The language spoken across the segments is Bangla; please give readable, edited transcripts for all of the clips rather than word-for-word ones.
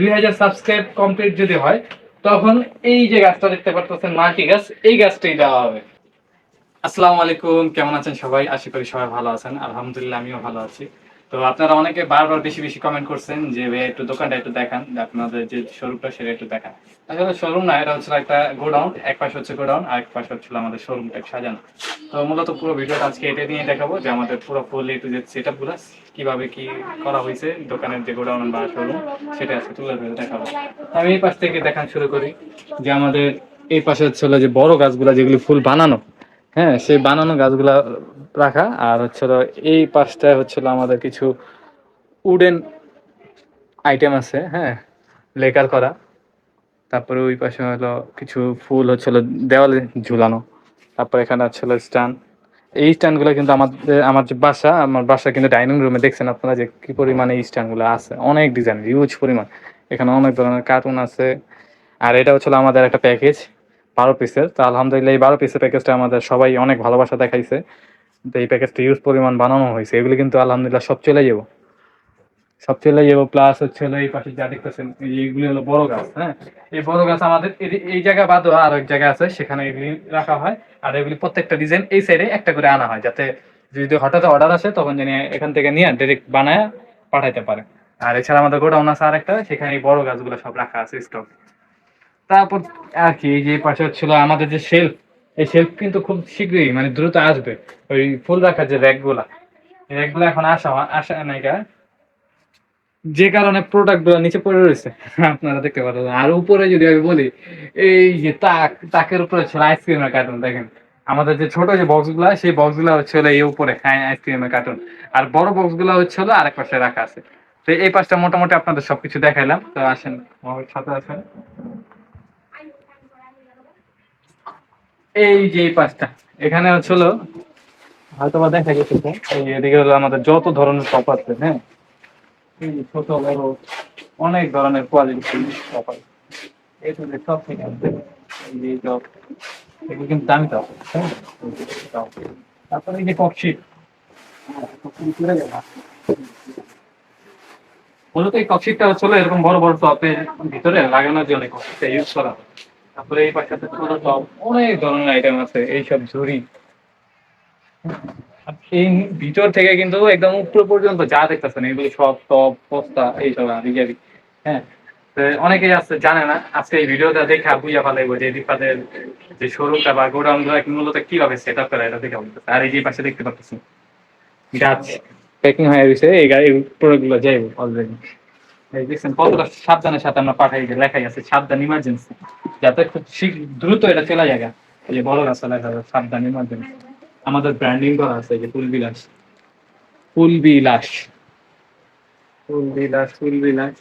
2000 সাবস্ক্রাইব কমপ্লিট যদি হয় তখন এই যে গাছটা দেখতে পারতেছেন মাল্টি গাছ, এই গাছটাই দেওয়া হবে। আসসালামু আলাইকুম, কেমন আছেন সবাই? আশা করি সবাই ভালো আছেন। আলহামদুলিল্লাহ আমিও ভালো আছি। তো আপনারা অনেকে বারবার বেশি বেশি কমেন্ট করছেন যে ভাই একটু দোকানটা একটু দেখান, যে আপনাদের যে শোরুমটা সেটা একটু দেখান। আসলে শোরুম না, এটা হচ্ছে একটা গোডাউন। এক পাশে হচ্ছে গোডাউন, আর এক পাশে হচ্ছে আমাদের শোরুমটা সাজানো। তো মূলত পুরো ভিডিওটা আজকে এটা নিয়ে দেখাবো যে আমাদের পুরো ফুল এ টু জেড সেটআপ গুলো কিভাবে কি করা হয়েছে, দোকানের যে গোডাউন বা শোরুম সেটা আজকে তুলে ধরে দেখাবো। আমি এই পাশ থেকে দেখান শুরু করি যে আমাদের এই পাশে হচ্ছে যে বড় গাছগুলা যেগুলি ফুল বানানো, হ্যাঁ সেই বানানো গাছগুলা রাখা। আর হচ্ছিল এই পাশটায় হচ্ছিল আমাদের কিছু উডেন আইটেম আছে, হ্যাঁ, লেকার করা। তারপরে ওই পাশে হলো কিছু ফুল হচ্ছিল দেওয়ালে ঝুলানো। তারপর এখানে হচ্ছিল স্ট্যান্ড। এই স্ট্যান্ডগুলো কিন্তু আমার যে বাসা, আমার বাসা কিন্তু ডাইনিং রুমে দেখছেন আপনারা যে কি পরিমাণে এই স্ট্যান্ডগুলো আছে, অনেক ডিজাইন, হিউজ পরিমাণ। এখানে অনেক ধরনের কার্টুন আছে। আর এটা হচ্ছিল আমাদের একটা প্যাকেজ 12 পিসের। তো আলহামদুলিল্লাহ এই 12 পিসের প্যাকেজটা আমাদের সবাই অনেক ভালোবাসা দেখাইছে। তো এই প্যাকেজটা ইউজ পরিমাণ বানানো হয়েছে, এগুলি কিন্তু আলহামদুলিল্লাহ সব চলে যাবো, সব চলে যাবো। প্লাস হচ্ছে হলো এই পাশে যা দেখতেছেন এইগুলি হলো বড় গাছ, হ্যাঁ। এই বড় গাছ আমাদের এই জায়গা বাদ আর এক জায়গা আছে, সেখানে এগুলি রাখা হয়। আর এগুলি প্রত্যেকটা ডিজাইন এই সাইডে একটা করে আনা হয়, যাতে যদি হঠাৎ অর্ডার আসে তখন জানি এখান থেকে নিয়ে ডাইরেক্ট বানায় পাঠাইতে পারে। আর এছাড়া আমাদের গোডাউন আছে আরেকটা, সেখানে এই বড় গাছগুলো সব রাখা আছে স্টক। তারপর আর কি, এই যে পাশে হচ্ছিল আমাদের যে শেলফ, এই শেলফ কিন্তু খুব শীঘ্রই মানে দ্রুত আসবে। ওই ফুল রাখার যে র্যাকগুলা, এই র্যাকগুলো এখন আসা নাই গা, যে কারণে প্রোডাক্ট গুলো নিচে পড়ে রয়েছে আপনারা দেখতে পারেন। আর উপরে যদি আমি বলি, এই যে তাকের উপরে ছিল আইসক্রিমের কার্টুন দেখেন। আমাদের যে ছোট যে বক্স গুলা, সেই বক্স গুলা হচ্ছে এই উপরে, হ্যাঁ, আইসক্রিমের কার্টুন। আর বড় বক্স গুলা হচ্ছে আরেক পাশে রাখা আছে। তো এই পাশটা মোটামুটি আপনাদের সবকিছু দেখাইলাম। তো আসেন আমার সাথে আসেন, এই যে এই পাশটা, এখানে হচ্ছে হয়তো বা দেখা গেছে, এই এদিকে হলো আমাদের যত ধরনের টপ আছে, হ্যাঁ, এই যে ছোট বড় অনেক ধরনের কোয়ালিটি টপ আছে। এই তো যে সব থেকে আছে, এই যে টপ, এগুলো কিন্তু দামি টপ, হ্যাঁ। তারপরে এই যে ককশিট, মূলত এই ককশিটটা হচ্ছে এরকম বড় বড় টপের ভিতরে লাগানোর জন্য ককশিটটা ইউজ করা হয়। তারপরে এই পাশে ছোট টপ, অনেক ধরনের আইটেম আছে, এইসব ঝুড়ি। এই ভিতর থেকে কিন্তু একদম উপর পর্যন্ত যা দেখতেছেন এগুলো সব টপ বস্তা এইসব আবিজাবি, হ্যাঁ। তো অনেকেই আছে জানে না, আজকে এই ভিডিওটা দেখে বুঝা ভালো যে রিফাদের যে শোরুমটা বা গোডাউন গুলো মূলত কিভাবে সেট আপ করা, এটা দেখে বলতেছে। আর এই যে পাশে দেখতে পাচ্ছেন গাছ প্যাকিং হয়ে গেছে, এই গাড়ি প্রোডাক্ট গুলো যাইব অলরেডি। এই দেখছেন কতটা সাবধানের সাথে আমরা পাঠাই, লেখাই আছে সাবধান ইমার্জেন্সি, যাতে খুব দ্রুত এটা চলে যায়। এই যে বড় গাছ লেখা আছে সাবধান ইমার্জেন্সি। আমাদের ব্র্যান্ডিং করা আছে, এই যে ফুল বিলাস, ফুল বিলাস, ফুল বিলাস, ফুল বিলাস।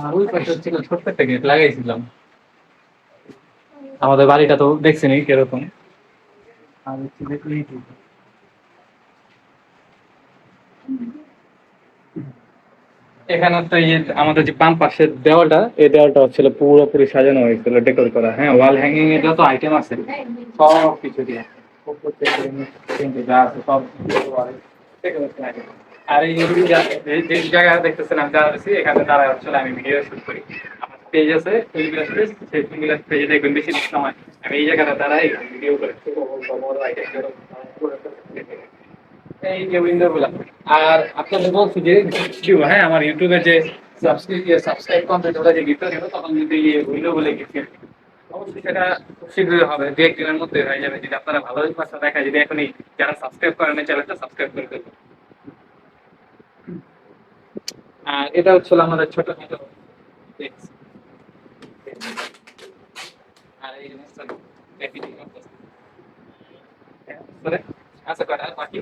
আর ওই পাশে ছিল ছোট্ট একটা গেট লাগাইছিলাম। আমাদের বাড়িটা তো দেখছেনই কিরকম। আর হচ্ছে যে এখানে তো এই যে আমাদের যে বাম পাশের দেওয়ালটা, এই দেওয়ালটা হচ্ছিল পুরোপুরি সাজানো হয়েছিল, ডেকোর করা, হ্যাঁ। ওয়াল হ্যাঙ্গিং এর যত আইটেম আছে সব কিছু দিয়ে উপর থেকে নিচে যা আছে সব decorate করা আছে। আর এই যে জায়গা দেখতেছেন আমি যারা আছি, এখানে দ্বারা হচ্ছে আমি ভিডিও শুট করি। আমার পেজ আছে ফিল্মগ্লাস পেজ, সেই ফিল্মগ্লাস পেজে দেখবেন বেশি সময় আমি এই জায়গাটা দ্বারাই ভিডিও করি, বড় আইটেম। এই যে উইন্ডো গুলা। আর আপনাদের বলছি যে গিফট, হ্যাঁ, আমার ইউটিউবে যে সাবস্ক্রাইব কমপ্লিট হলে যে গিফট দিব, তখন যদি এই উইন্ডো বলে গিফট, অবশ্যই সেটা খুব শীঘ্রই হবে, দু একদিনের মধ্যে হয়ে যাবে। যদি আপনারা ভালো পাশে দেখা, যদি এখনই যারা সাবস্ক্রাইব করেন চ্যানেলটা সাবস্ক্রাইব করে দেবেন। আর এটা হচ্ছে আমাদের ছোট ছোট tips। আর এই জিনিসটা প্যাকেজিং করতেছে, আচ্ছা কটা বাকি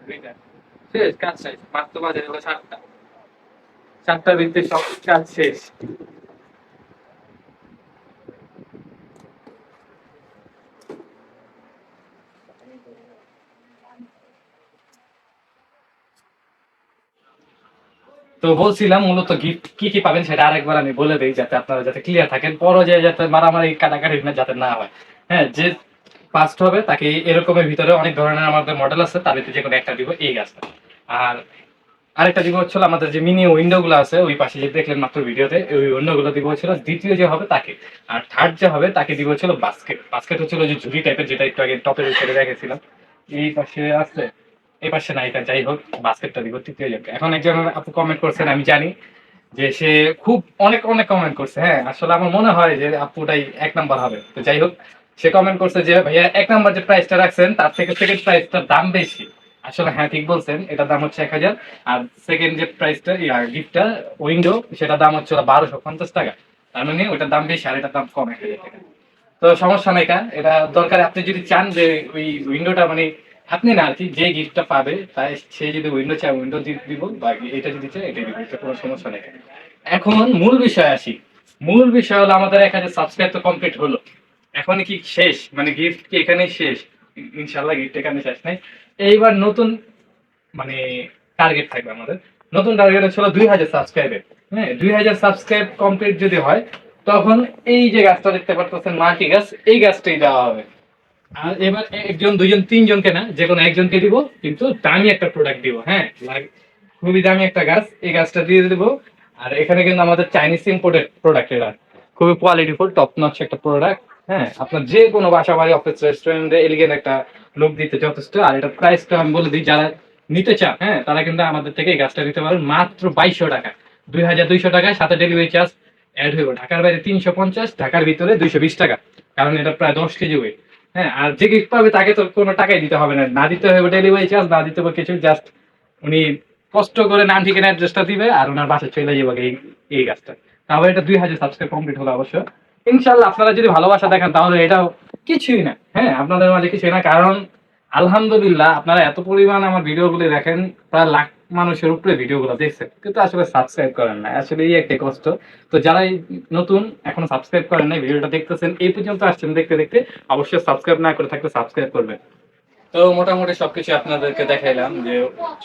দুইটা শেষ, কাজ শেষ। মাত্র বাজে হলো 7টা, 7টার ভিতরে সব কাজ শেষ। তো বলছিলাম মূলত গিফট কি কি পাবেন সেটা আরেকবার আমি বলে দিই, যাতে আপনারা যাতে ক্লিয়ার থাকেন, পরে যাতে মারামারি কাটাকাটি যাতে না হয়, হ্যাঁ। যে ফার্স্ট হবে তাকে এরকমের ভিতরে অনেক ধরনের আমাদের মডেল আছে, তার ভিতরে যে কোনো একটা দিব এই গাছটা। আর আরেকটা দিব হচ্ছিল আমাদের যে মিনি উইন্ডো গুলো আছে ওই পাশে যে দেখলেন মাত্র ভিডিওতে, ওই উইন্ডো গুলো দিব হচ্ছিল দ্বিতীয় যে হবে তাকে। আর থার্ড যে হবে তাকে দিব হচ্ছিল বাস্কেট। বাস্কেট হচ্ছিল যে ঝুড়ি টাইপের, যেটা একটু আগে টপের উপরে রেখেছিলাম। এই পাশে আছে, এই পাশে না, এটা যাই হোক, বাস্কেটটা দিব তৃতীয় জনকে। এখন একজন আপু কমেন্ট করছেন, আমি জানি যে সে খুব অনেক অনেক কমেন্ট করছে। হ্যাঁ, আসলে আমার মনে হয় যে আপুটাই এক নাম্বার হবে। তো যাই হোক, সে কমেন্ট করছে যে ভাইয়া এক নাম্বার যে প্রাইসটা রাখছেন তার থেকে সেকেন্ড প্রাইসটার দাম বেশি। আসলে হ্যাঁ, ঠিক বলছেন, এটার দাম হচ্ছে 1000। আর সেকেন্ড যে প্রাইসটা গিফটটা উইন্ডো, সেটার দাম হচ্ছে 1250 টাকা। তার মানে ওইটার দাম বেশি আর এটার দাম কম 1000 টাকা। তো সমস্যা নাই, কারণ এটা দরকার আপনি যদি চান যে ওই উইন্ডোটা মানে আপনি না আর কি, যে গিফটটা পাবে তাই সে যদি উইন্ডো চায় উইন্ডো দিব, বা এটা যদি চায় এটা দিব, এটা কোনো সমস্যা নেই। এখন মূল বিষয় আসি। মূল বিষয় হলো আমাদের 1000 সাবস্ক্রাইব তো কমপ্লিট হলো। এখন কি শেষ? মানে গিফট কি এখানেই শেষ? ইনশাআল্লাহ গিফট এখানে শেষ নাই। এইবার নতুন মানে টার্গেট থাকবে আমাদের। নতুন টার্গেট হচ্ছে 2000 সাবস্ক্রাইবের। হ্যাঁ, 2000 সাবস্ক্রাইব কমপ্লিট যদি হয়, তখন এই যে গাছটা দেখতে পারতেছেন মাল্টি গাছ, এই গাছটাই দেওয়া হবে। আর এবার একজন দুইজন তিনজনকে না, যে কোনো একজনকে দিব, কিন্তু দামি একটা প্রোডাক্ট দিব। হ্যাঁ, খুবই দামি একটা গাছ, এই গাছটা দিয়ে দিব। আর এখানে কিন্তু আমাদের চাইনিজ ইম্পোর্টেড প্রোডাক্ট, এটা খুবই কোয়ালিটিফুল টপ নচ একটা প্রোডাক্ট। হ্যাঁ, আপনার যে কোনো বাসা বাড়ি অফিস রেস্টুরেন্টে এলিগেন্ট একটা লুক দিতে যথেষ্ট। আর এটা প্রাইসটা আমি বলে দিই, যারা নিতে চান হ্যাঁ তারা কিন্তু আমাদের থেকে এই গাছটা নিতে পারেন মাত্র 2200 টাকা। 2200 টাকায়, সাথে ডেলিভারি চার্জ অ্যাড হইব। ঢাকার বাইরে 350, ঢাকার ভিতরে 220 টাকা, কারণ এটা প্রায় 10 কেজি ওয়েট। হ্যাঁ, আর যে গিফট পাবে তাকে তো কোনো টাকাই দিতে হবে না, না দিতে হবে ডেলিভারি চার্জ, না দিতে হবে কিছু। জাস্ট উনি কষ্ট করে নাম ঠিকানা অ্যাড্রেসটা দিবে আর ওনার বাসায় চলে যাবে এই এই গাছটা। তারপরে এটা 2000 সাবস্ক্রাইব কমপ্লিট হলো অবশ্য। ইনশাল্লাহ আপনারা যদি ভালোবাসা দেখেন তাহলে এটাও কিছুই না। হ্যাঁ, আপনাদের মাঝে কিছুই না, কারণ আলহামদুলিল্লাহ আপনারা এত পরিমাণ আমার ভিডিওগুলো দেখেন, প্রায় লাখ মানুষের উপরে ভিডিওগুলো দেখছেন, কিন্তু আসলে সাবস্ক্রাইব করেন না। আসলে এই একটা কষ্ট। তো যারা এই নতুন এখনো সাবস্ক্রাইব করেন নাই, ভিডিওটা দেখতেছেন, এই পর্যন্ত আসছেন দেখতে দেখতে, অবশ্যই সাবস্ক্রাইব না করে থাকলে সাবস্ক্রাইব করবেন। তো মোটামুটি সবকিছু আপনাদেরকে দেখাইলাম যে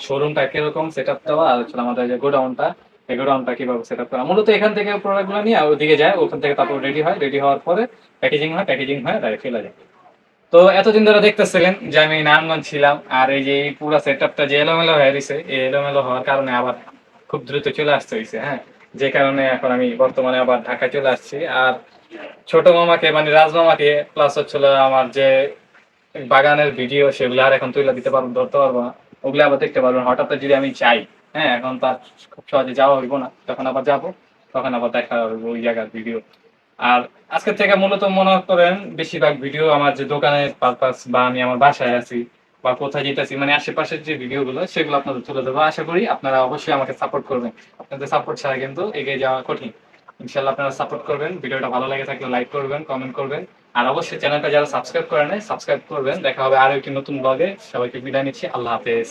শোরুমটা কিরকম সেট আপ দেওয়া, আর হচ্ছে আমাদের যে গোডাউনটা, এই গোডাউনটা কিভাবে সেট আপ করা। মূলত এখান থেকে প্রোডাক্টগুলো নিয়ে ওদিকে যায়, ওখান থেকে তারপর রেডি হয়, রেডি হওয়ার পরে প্যাকেজিং হয়, প্যাকেজিং হয় ডাইরেক্ট ফেলা যায়। তো এতদিন ধরে দেখতেছিলেন যে আমি নারায়ণগঞ্জ ছিলাম, আর এই যে এই পুরো সেট আপটা যে এলোমেলো হয়ে গেছে, এই এলোমেলো হওয়ার কারণে আবার খুব দ্রুত চলে আসতে হয়েছে। হ্যাঁ, যে কারণে এখন আমি বর্তমানে আবার ঢাকা চলে আসছি। আর ছোট মামাকে মানে রাজ মামাকে প্লাস হচ্ছিল আমার যে বাগানের ভিডিও, সেগুলো আর এখন তুলে দিতে পারবো, ধরতে পারবো না, ওগুলো আবার দেখতে পারবো না। হঠাৎ যদি আমি চাই, হ্যাঁ এখন তার খুব সহজে যাওয়া হইব না, তখন আবার যাবো, তখন আবার দেখা হবে ওই জায়গার ভিডিও। আর আজকের থেকে মূলত মনে করেন বেশিরভাগ ভিডিও আমার যে দোকানের পারপাস, বা আমি আমার বাসায় আছি বা কোথায় যেতেছি, মানে আশেপাশের যে ভিডিও গুলো সেগুলো আপনাদের তুলে দেবো। আশা করি আপনারা অবশ্যই আমাকে সাপোর্ট করবেন। আপনাদের সাপোর্ট ছাড়া কিন্তু এগিয়ে যাওয়া কঠিন। ইনশাল্লাহ আপনারা সাপোর্ট করবেন। ভিডিওটা ভালো লাগে থাকলে লাইক করবেন, কমেন্ট করবেন। আর অবশ্যই চ্যানেলটা যারা সাবস্ক্রাইব করে নাই সাবস্ক্রাইব করবেন। দেখা হবে আরো একটি নতুন ব্লগে। সবাইকে বিদায় নিচ্ছি, আল্লাহ হাফেজ।